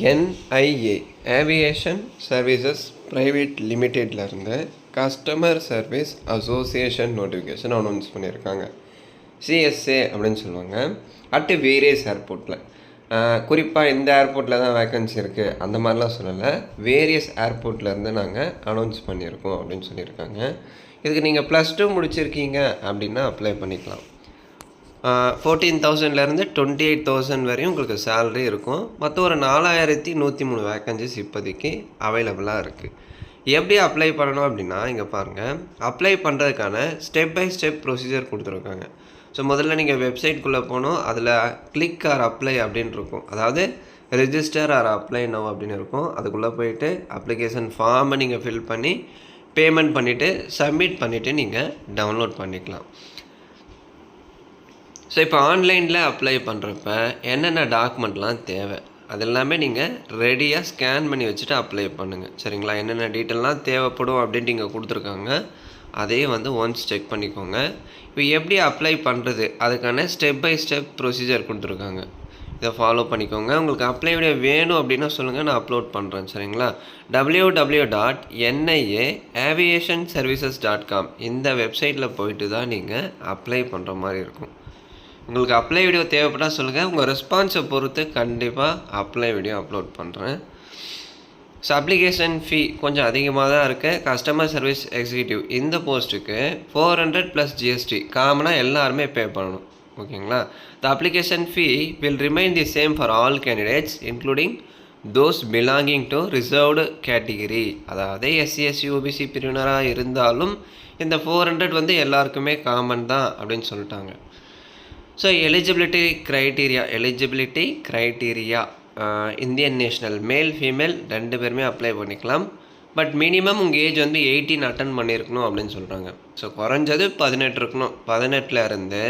NIA aviation services private லிமிடெட்லேருந்து customer service association notification announce பண்ணியிருக்காங்க. CSA அப்படின்னு சொல்லுவாங்க. அட் வேரியஸ் ஏர்போர்ட்டில், குறிப்பாக இந்த ஏர்போர்ட்டில் தான் வேக்கன்சி இருக்குது அந்த மாதிரிலாம் சொல்லலை. வேரியஸ் ஏர்போர்ட்லேருந்து நாங்கள் அனௌன்ஸ் பண்ணியிருக்கோம் அப்படின்னு சொல்லியிருக்காங்க. இதுக்கு நீங்கள் +2 முடிச்சிருக்கீங்க அப்படின்னா அப்ளை பண்ணிக்கலாம். 14,000லேருந்து 28,000 வரையும் உங்களுக்கு சேலரி இருக்கும். மற்ற ஒரு 4,103 வேக்கன்சிஸ் இப்போதைக்கு அவைலபிளாக இருக்குது. எப்படி அப்ளை பண்ணணும் அப்படின்னா, இங்கே பாருங்கள், அப்ளை பண்ணுறதுக்கான ஸ்டெப் பை ஸ்டெப் ப்ரொசீஜர் கொடுத்துருக்காங்க. ஸோ முதல்ல நீங்கள் வெப்சைட்குள்ளே போகணும். அதில் கிளிக் ஆர் அப்ளை அப்படின்னு இருக்கும். அதாவது ரெஜிஸ்டர் ஆர் அப்ளை நவ் அப்படின்னு இருக்கும். அதுக்குள்ளே போயிட்டு அப்ளிகேஷன் ஃபார்மை நீங்கள் ஃபில் பண்ணி பேமெண்ட் பண்ணிவிட்டு சப்மிட் பண்ணிவிட்டு நீங்கள் டவுன்லோட் பண்ணிக்கலாம். ஸோ இப்போ ஆன்லைனில் அப்ளை பண்ணுறப்ப என்னென்ன டாக்குமெண்ட்லாம் தேவை அது எல்லாமே நீங்கள் ரெடியாக ஸ்கேன் பண்ணி வச்சுட்டு அப்ளை பண்ணுங்கள். சரிங்களா? என்னென்ன டீட்டெயிலாம் தேவைப்படும் அப்படின்ட்டு இங்கே கொடுத்துருக்காங்க. அதையே ஒன்ஸ் செக் பண்ணிக்கோங்க. இப்போ எப்படி அப்ளை பண்ணுறது அதுக்கான ஸ்டெப் பை ஸ்டெப் ப்ரொசீஜர் கொடுத்துருக்காங்க. இதை ஃபாலோ பண்ணிக்கோங்க. உங்களுக்கு அப்ளை வீடியோ வேணும் அப்படின்னா சொல்லுங்கள், நான் அப்லோட் பண்ணுறேன். சரிங்களா? www.niaaviationservices.com இந்த வெப்சைட்டில் போயிட்டு தான் நீங்கள் அப்ளை பண்ணுற மாதிரி இருக்கும். உங்களுக்கு அப்ளை வீடியோ தேவைப்பட்டால் சொல்லுங்கள். உங்கள் ரெஸ்பான்ஸை பொறுத்து கண்டிப்பாக அப்ளை வீடியோ அப்லோட் பண்ணுறேன். ஸோ அப்ளிகேஷன் ஃபீ கொஞ்சம் அதிகமாக தான் இருக்குது. கஸ்டமர் சர்வீஸ் எக்ஸிக்யூட்டிவ் இந்த போஸ்ட்டுக்கு 400 + GST காமனாக எல்லாருமே பே பண்ணணும். ஓகேங்களா? The application fee will remain the same for all candidates including those belonging to reserved category. அதாவது SC SC OBC பிரிவினராக இருந்தாலும் இந்த 400 எல்லாருக்குமே காமன் தான் அப்படின்னு சொல்லிட்டாங்க. So eligibility criteria Indian national male female 2 பேருமே அப்ளை பண்ணிக்கலாம். பட் மினிமம் உங்கள் ஏஜ் 18 அட்டன் பண்ணியிருக்கணும் அப்படின்னு சொல்கிறாங்க. ஸோ குறைஞ்சது 18 இருக்கணும். 18லேருந்து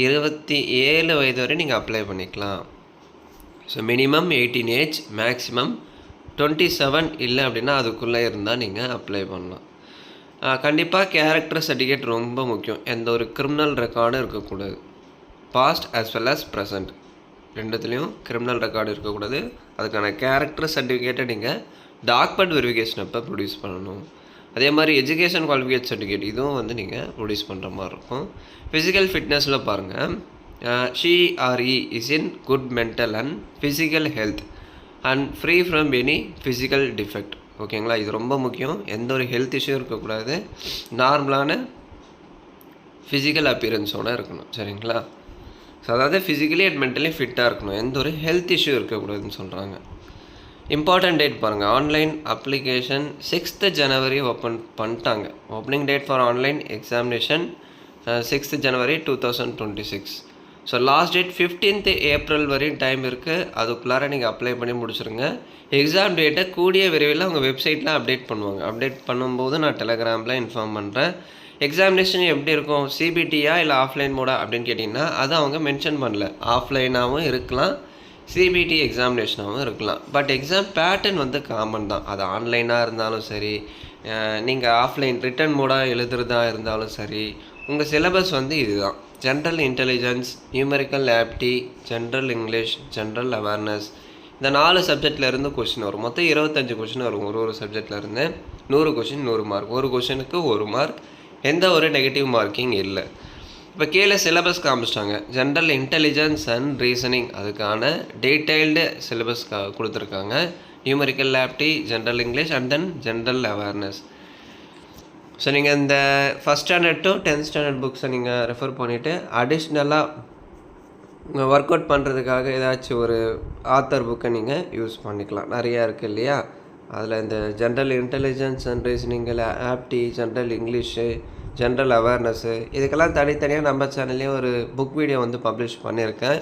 27 வயது வரை நீங்கள் அப்ளை பண்ணிக்கலாம். ஸோ மினிமம் 18 ஏஜ், மேக்ஸிமம் 27 இல்லை அப்படின்னா அதுக்குள்ளே இருந்தால் நீங்கள் அப்ளை பண்ணலாம். கண்டிப்பாக கேரக்டர் சர்டிஃபிகேட் ரொம்ப முக்கியம். எந்த ஒரு கிரிமினல் ரெக்கார்டும் இருக்கக்கூடாது. Past as well as present ரெண்டுத்துலேயும் கிரிமினல் ரெக்கார்டு இருக்கக்கூடாது. அதுக்கான கேரக்டர் சர்டிஃபிகேட்டை நீங்கள் டாக்குமெண்ட் வெரிஃபிகேஷன் அப்போ ப்ரொடியூஸ் பண்ணணும். அதே மாதிரி எஜுகேஷன் குவாலிஃபிகேட் சர்டிஃபிகேட் இதுவும் நீங்கள் ப்ரொடியூஸ் பண்ணுற மாதிரி இருக்கும். ஃபிசிக்கல் ஃபிட்னஸில் பாருங்கள், she or he is in good mental and physical health and free from any physical defect. ஓகேங்களா? இது ரொம்ப முக்கியம். எந்த ஒரு ஹெல்த் இஷ்யூ இருக்கக்கூடாது. நார்மலான ஃபிசிக்கல் அப்பியரன்ஸோடு இருக்கணும். சரிங்களா? ஸோ அதாவது ஃபிசிக்கலி அண்ட் மென்டலி ஃபிட்டாக இருக்கணும். எந்த ஒரு ஹெல்த் இஷ்யூ இருக்கக்கூடாதுன்னு சொல்கிறாங்க. இம்பார்ட்டன்ட் டேட் பாருங்கள், online application 6th January open பண்ணிட்டாங்க. Opening date for online examination 6th January 2026. So last date 15th April வரையும் டைம் இருக்குது. அதுக்குள்ளார நீங்கள் அப்ளை பண்ணி முடிச்சுருங்க. எக்ஸாம் டேட்டை கூடிய விரைவில் அவங்க வெப்சைட்டில் அப்டேட் பண்ணுவாங்க. அப்டேட் பண்ணும்போது நான் டெலகிராமில் இன்ஃபார்ம் பண்ணுறேன். எக்ஸாமினேஷன் எப்படி இருக்கும், CBTயா இல்லை ஆஃப்லைன் மோடா அப்படின்னு கேட்டிங்கன்னா அது அவங்க மென்ஷன் பண்ணல. ஆஃப்லைனாகவும் இருக்கலாம், CBT எக்ஸாமினேஷனாகவும் இருக்கலாம். பட் எக்ஸாம் பேட்டர்ன் காமன் தான். அது ஆன்லைனாக இருந்தாலும் சரி, நீங்கள் ஆஃப்லைன் ரிட்டன் மோடாக எழுதுறதா இருந்தாலும் சரி, உங்கள் சிலபஸ் இதுதான். General intelligence, numerical apti, general English, general awareness, இந்த 4 சப்ஜெக்ட்லேருந்து கொஷின் வரும். மொத்தம் 25 கொஷின் வரும். ஒரு சப்ஜெக்ட்லேருந்து 100 கொஷின், 100 மார்க். ஒரு கொஷினுக்கு 1 மார்க். எந்த ஒரு நெகட்டிவ் மார்க்கிங் இல்லை. இப்போ கீழே சிலபஸ் காமிச்சிட்டாங்க. ஜென்ரல் இன்டெலிஜென்ஸ் அண்ட் ரீசனிங் அதுக்கான டீட்டெயில்டு சிலபஸ் கொடுத்துருக்காங்க. Numerical apti, general English and then general awareness. So நீங்கள் இந்த 1st standard to 10th standard புக்ஸை நீங்கள் ரெஃபர் பண்ணிவிட்டு அடிஷ்னலாக உங்கள் ஒர்க் அவுட் பண்ணுறதுக்காக ஏதாச்சும் ஒரு ஆத்தர் புக்கை நீங்கள் யூஸ் பண்ணிக்கலாம். நிறையா இருக்குது இல்லையா? அதில் இந்த ஜென்ரல் இன்டெலிஜென்ஸ் அண்ட் ரீசனிங்கில் apti, general English, general awareness இதுக்கெல்லாம் தனித்தனியாக நம்ம சேனல்லேயே ஒரு புக் வீடியோ பப்ளிஷ் பண்ணியிருக்கேன்.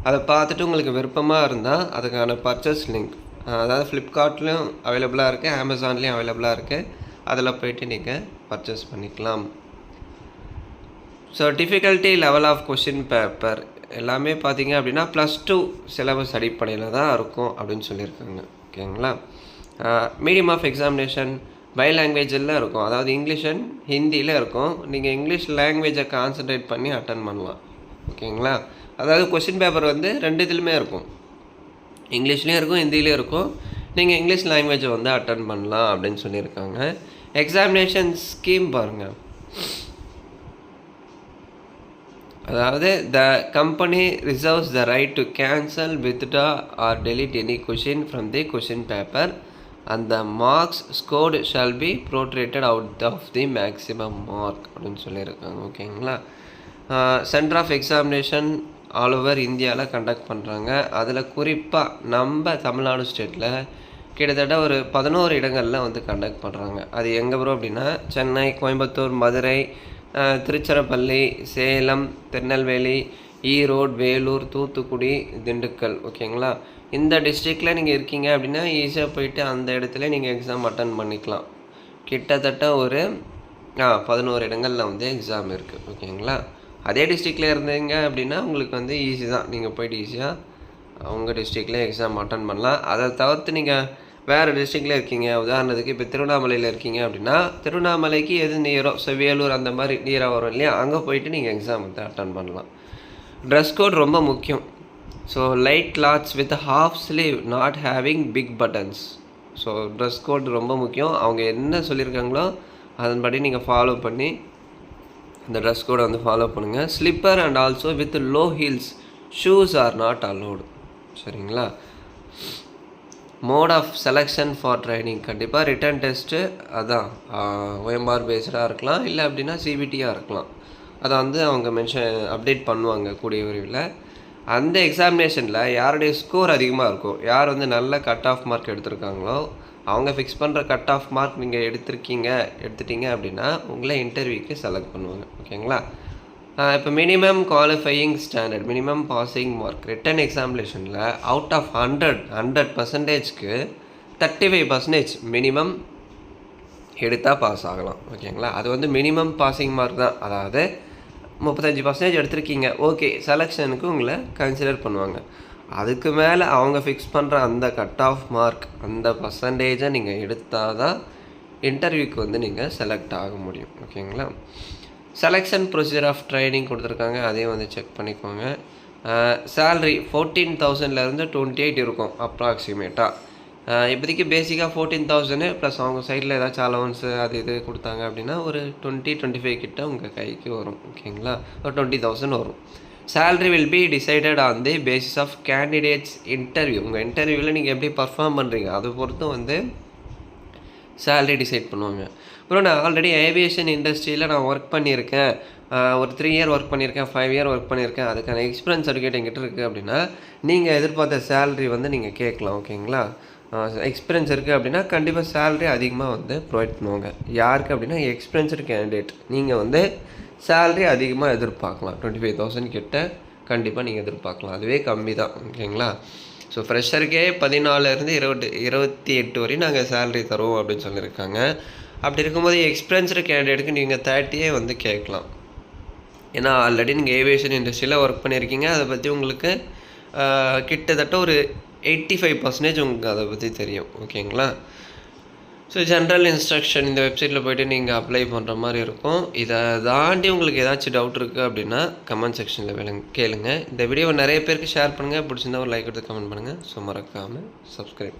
அதை பார்த்துட்டு உங்களுக்கு விருப்பமாக இருந்தால் அதுக்கான பர்ச்சேஸ் லிங்க், அதாவது ஃப்ளிப்கார்ட்லேயும் அவைலபிளாக இருக்குது, அமேசான்லேயும் அவைலபிளாக இருக்குது. அதில் போய்ட்டு நீங்கள் பர்ச்சேஸ் பண்ணிக்கலாம். So difficulty level of question paper எல்லாமே பார்த்தீங்க அப்படின்னா +2 சிலபஸ் அடிப்படையில் தான் இருக்கும் அப்படின்னு சொல்லியிருக்காங்க. ஓகேங்களா? மீடியம் ஆஃப் எக்ஸாமினேஷன் பை லாங்குவேஜில் இருக்கும். அதாவது இங்கிலீஷ் அண்ட் ஹிந்தியில் இருக்கும். நீங்கள் இங்கிலீஷ் லாங்குவேஜை கான்சன்ட்ரேட் பண்ணி அட்டன் பண்ணலாம். ஓகேங்களா? அதாவது கொஷின் பேப்பர் 2 இதுலையுமே இருக்கும். இங்கிலீஷ்லேயும் இருக்கும், ஹிந்திலையும் இருக்கும். நீங்கள் இங்கிலீஷ் லாங்குவேஜை வந்து அட்டன் பண்ணலாம் அப்படின்னு சொல்லியிருக்காங்க. எக்ஸாமினேஷன் ஸ்கீம் பாருங்கள். அதாவது the company reserves the right to cancel, withdraw or delete any question from the question paper and the marks scored shall be prorated out of the maximum mark அப்படின்னு சொல்லியிருக்காங்க. ஓகேங்களா. Centre of examination all over இந்தியாவில் conduct பண்ணுறாங்க. அதில் குறிப்பாக நம்ம தமிழ்நாடு ஸ்டேட்டில் கிட்டத்தட்ட ஒரு 11 இடங்களில் வந்து கண்டக்ட் பண்ணுறாங்க. அது எங்கே வரும் அப்படின்னா சென்னை, கோயம்புத்தூர், மதுரை, திருச்சிராப்பள்ளி, சேலம், திருநெல்வேலி, ஈரோடு, வேலூர், தூத்துக்குடி, திண்டுக்கல். ஓகேங்களா. இந்த டிஸ்ட்ரிக்டில் நீங்கள் இருக்கீங்க அப்படின்னா ஈஸியாக போயிட்டு அந்த இடத்துல நீங்கள் எக்ஸாம் அட்டன் பண்ணிக்கலாம். கிட்டத்தட்ட ஒரு 11 இடங்களில் வந்து எக்ஸாம் இருக்குது. ஓகேங்களா. அதே டிஸ்ட்ரிக்டில் இருந்தீங்க அப்படின்னா உங்களுக்கு வந்து ஈஸி தான். நீங்கள் போய்ட்டு ஈஸியாக உங்கள் டிஸ்ட்ரிக்டில் எக்ஸாம் அட்டன் பண்ணலாம். அதை தவிர்த்து நீங்கள் வேறு டிஸ்ட்ரிக்டில் இருக்கீங்க, உதாரணத்துக்கு இப்போ திருவண்ணாமலையில் இருக்கீங்க அப்படின்னா திருவண்ணாமலைக்கு எது நியரோ, வேலூர் அந்த மாதிரி நியராக வரும் இல்லையா, அங்கே போயிட்டு நீங்கள் எக்ஸாம் வந்து அட்டன் பண்ணலாம். ட்ரெஸ் கோட் ரொம்ப முக்கியம். So light clothes with half sleeve not having big buttons. So dress code ரொம்ப முக்கியம். அவங்க என்ன சொல்லியிருக்காங்களோ அதன்படி நீங்கள் ஃபாலோ பண்ணி அந்த ட்ரெஸ் கோடை வந்து ஃபாலோ பண்ணுங்கள். Slipper and also with low heels shoes are not allowed. சரிங்களா. Mode of selection for training கண்டிப்பாக ரிட்டன் டெஸ்ட்டு அதான் OMR பேஸ்டாக இருக்கலாம், இல்லை அப்படின்னா CBTயாக இருக்கலாம். அதை வந்து அவங்க அப்டேட் பண்ணுவாங்க கூடிய விரைவில். அந்த எக்ஸாமினேஷனில் யாருடைய ஸ்கோர் அதிகமாக இருக்கோ, யார் வந்து நல்ல கட் ஆஃப் மார்க் எடுத்திருக்காங்களோ அவங்க ஃபிக்ஸ் பண்ணுற கட் ஆஃப் மார்க் நீங்கள் எடுத்துட்டீங்க அப்படின்னா உங்களை இன்டர்வியூக்கு செலக்ட் பண்ணுவாங்க. ஓகேங்களா. இப்போ minimum qualifying standard, minimum passing mark written எக்ஸாமினேஷனில் அவுட் ஆஃப் 100%க்கு 35% மினிமம் எடுத்தால் பாஸ் ஆகலாம். ஓகேங்களா. அது வந்து மினிமம் பாசிங் மார்க் தான். அதாவது 35% எடுத்திருக்கீங்க, ஓகே, செலெக்ஷனுக்கு உங்களை கன்சிடர் பண்ணுவாங்க. அதுக்கு மேலே அவங்க ஃபிக்ஸ் பண்ணுற அந்த கட் ஆஃப் மார்க், அந்த பர்சன்டேஜை நீங்கள் எடுத்தால் தான் இன்டர்வியூக்கு வந்து நீங்கள் செலக்ட் ஆக முடியும். ஓகேங்களா. செலெக்ஷன் ப்ரொசீஜர் ஆஃப் ட்ரைனிங் கொடுத்துருக்காங்க, அதையும் வந்து செக் பண்ணிக்கோங்க. சேல்ரி 14,000லேருந்து 28 இருக்கும் அப்ராக்சிமேட்டாக. இப்போதைக்கு பேசிக்காக 14,000 ப்ளஸ் அவங்க சைடில் ஏதாச்சும் அலவன்ஸு அது இது கொடுத்தாங்க அப்படின்னா ஒரு 20-25 கிட்ட உங்கள் கைக்கு வரும். ஓகேங்களா. ஒரு 20,000 வரும். Salary will be decided on the basis of candidates interview. உங்கள் இன்டர்வியூவில் நீங்கள் எப்படி பர்ஃபார்ம் பண்ணுறீங்க அதை பொறுத்து வந்து சேல்ரி டிசைட் பண்ணுவாங்க. அப்புறம் நான் ஆல்ரெடி ஏவியேஷன் இண்டஸ்ட்ரியில் நான் ஒர்க் பண்ணியிருக்கேன், ஒரு 3 இயர் ஒர்க் பண்ணியிருக்கேன், 5 இயர் ஒர்க் பண்ணியிருக்கேன், அதுக்கான எக்ஸ்பீரியன்ஸ் சர்டிஃபிகேட் எங்கிட்ட இருக்குது அப்படின்னா நீங்கள் எதிர்பார்த்த சேல்ரி வந்து நீங்கள் கேட்கலாம். ஓகேங்களா. எக்ஸ்பீரியன்ஸ் இருக்குது அப்படின்னா கண்டிப்பாக சேல்ரி அதிகமாக வந்து ப்ரொவைட் பண்ணுவாங்க. யாருக்கு அப்படின்னா எக்ஸ்பீரியன்ஸ்டு கேண்டிடேட் நீங்கள் வந்து சேல்ரி அதிகமாக எதிர்பார்க்கலாம். 25,000 கிட்ட கண்டிப்பாக நீங்கள் எதிர்பார்க்கலாம். அதுவே கம்மி தான். ஓகேங்களா. ஸோ ஃப்ரெஷருக்கே 14லேருந்து 28 வரையும் நாங்கள் சேல்ரி தருவோம் அப்படின்னு சொல்லியிருக்காங்க. அப்படி இருக்கும்போது எக்ஸ்பீரியன்ஸ்டு கேண்டிடேட்டுக்கு நீங்கள் 30 வந்து கேட்கலாம். ஏன்னா ஆல்ரெடி நீங்கள் ஏவியேஷன் இண்டஸ்ட்ரியில் ஒர்க் பண்ணியிருக்கீங்க, அதை பற்றி உங்களுக்கு கிட்டத்தட்ட ஒரு 85% உங்களுக்கு அதை பற்றி தெரியும். ஓகேங்களா. ஸோ ஜென்ரல் இன்ஸ்ட்ரக்ஷன் இந்த வெப்சைட்டில் போய்ட்டு நீங்கள் அப்ளை பண்ணுற மாதிரி இருக்கும். இதை தாண்டி உங்களுக்கு ஏதாச்சும் டவுட் இருக்குது அப்படின்னா கமெண்ட் செக்ஷனில் கேளுங்க. இந்த வீடியோவை நிறைய பேருக்கு ஷேர் பண்ணுங்கள். பிடிச்சிருந்தா ஒரு லைக் எடுத்து கமெண்ட் பண்ணுங்கள். ஸோ மறக்காமல் சப்ஸ்கிரைப்